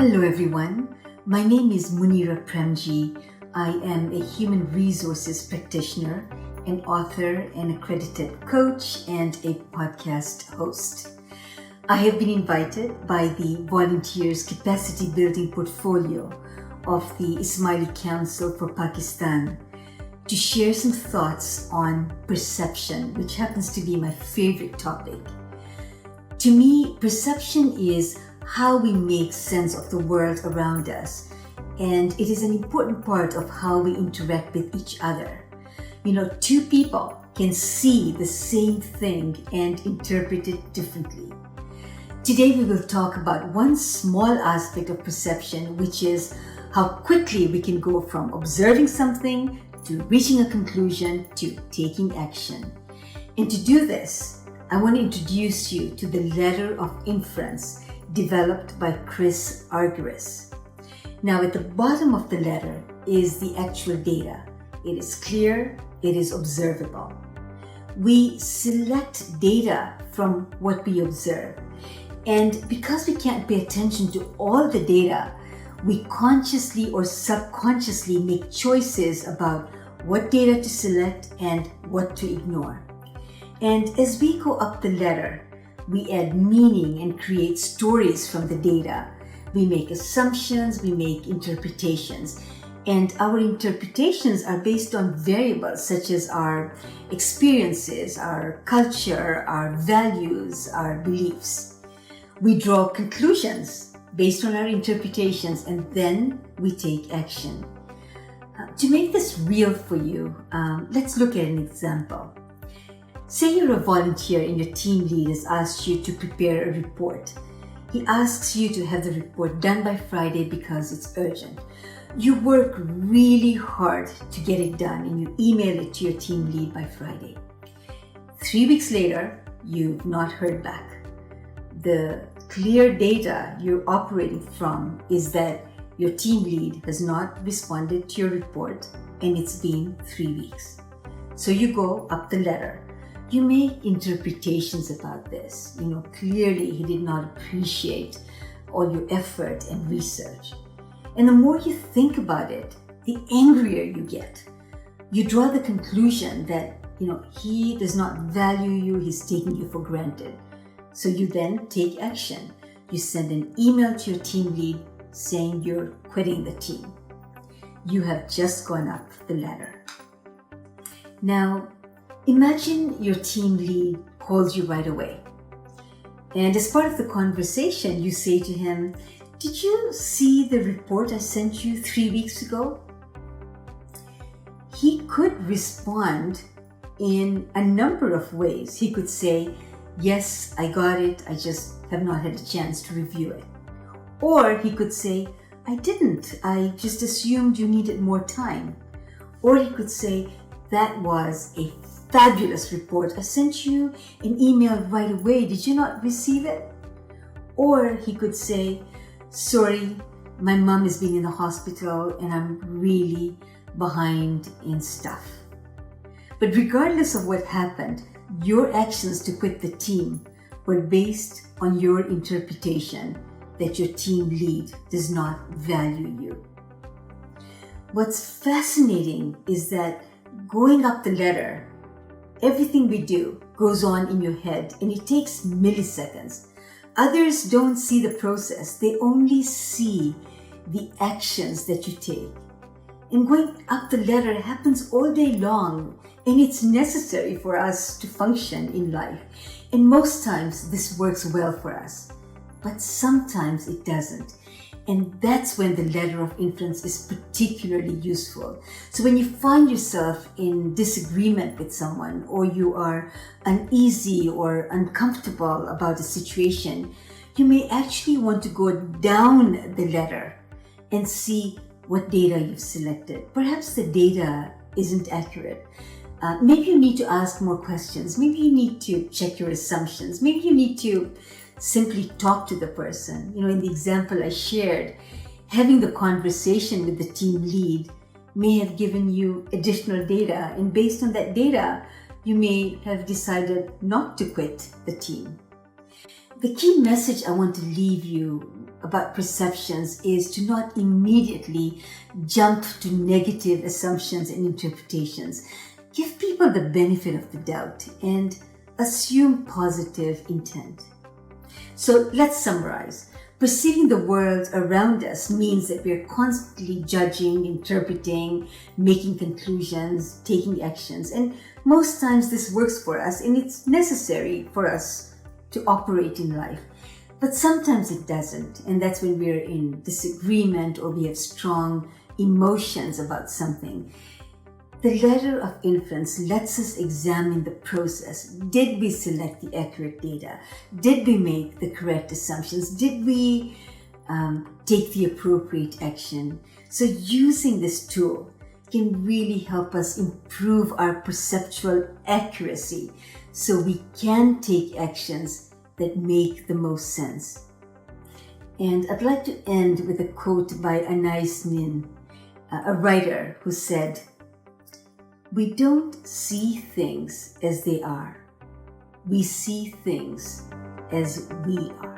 Hello everyone, my name is Munira Premji. I am a human resources practitioner, an author, an accredited coach, and a podcast host. I have been invited by the Volunteers Capacity Building Portfolio of the Ismaili Council for Pakistan to share some thoughts on perception, which happens to be my favorite topic. To me, perception is how we make sense of the world around us, and it is an important part of how we interact with each other. Two people can see the same thing and interpret it differently. Today we will talk about one small aspect of perception, which is how quickly we can go from observing something to reaching a conclusion to taking action. And to do this, I want to introduce you to the letter of inference developed by Chris Argyris. Now, at the bottom of the letter is the actual data. It is clear, it is observable. We select data from what we observe. And because we can't pay attention to all the data, we consciously or subconsciously make choices about what data to select and what to ignore. And as we go up the ladder, we add meaning and create stories from the data. We make assumptions, we make interpretations, and our interpretations are based on variables such as our experiences, our culture, our values, our beliefs. We draw conclusions based on our interpretations, and then we take action. To make this real for you, let's look at an example. Say you're a volunteer and your team lead has asked you to prepare a report. He asks you to have the report done by Friday because it's urgent. You work really hard to get it done and you email it to your team lead by Friday. 3 weeks later, you've not heard back. The clear data you're operating from is that your team lead has not responded to your report and it's been 3 weeks. So you go up the ladder. You make interpretations about this. Clearly he did not appreciate all your effort and research. And the more you think about it, the angrier you get. You draw the conclusion that, he does not value you, he's taking you for granted. So you then take action. You send an email to your team lead saying you're quitting the team. You have just gone up the ladder. Now, imagine your team lead calls you right away. And as part of the conversation, you say to him, "Did you see the report I sent you 3 weeks ago?" He could respond in a number of ways. He could say, "Yes, I got it. I just have not had a chance to review it." Or he could say, "I didn't. I just assumed you needed more time." Or he could say, "That was a fabulous report. I sent you an email right away. Did you not receive it?" Or he could say, "Sorry, my mom is being in the hospital and I'm really behind in stuff." But regardless of what happened, your actions to quit the team were based on your interpretation that your team lead does not value you. What's fascinating is that going up the ladder, everything we do goes on in your head and it takes milliseconds. Others don't see the process. They only see the actions that you take. And going up the ladder happens all day long, and it's necessary for us to function in life. And most times this works well for us, but sometimes it doesn't. And that's when the ladder of inference is particularly useful. So when you find yourself in disagreement with someone, or you are uneasy or uncomfortable about a situation, you may actually want to go down the ladder and see what data you've selected. Perhaps the data isn't accurate. Maybe you need to ask more questions. Maybe you need to check your assumptions. Maybe you need to simply talk to the person. In the example I shared, having the conversation with the team lead may have given you additional data, and based on that data, you may have decided not to quit the team. The key message I want to leave you about perceptions is to not immediately jump to negative assumptions and interpretations. Give people the benefit of the doubt and assume positive intent. So let's summarize. Perceiving the world around us means that we're constantly judging, interpreting, making conclusions, taking actions. And most times this works for us and it's necessary for us to operate in life. But sometimes it doesn't. And that's when we're in disagreement or we have strong emotions about something. The letter of inference lets us examine the process. Did we select the accurate data? Did we make the correct assumptions? Did we take the appropriate action? So using this tool can really help us improve our perceptual accuracy so we can take actions that make the most sense. And I'd like to end with a quote by Anais Nin, a writer who said, "We don't see things as they are. We see things as we are."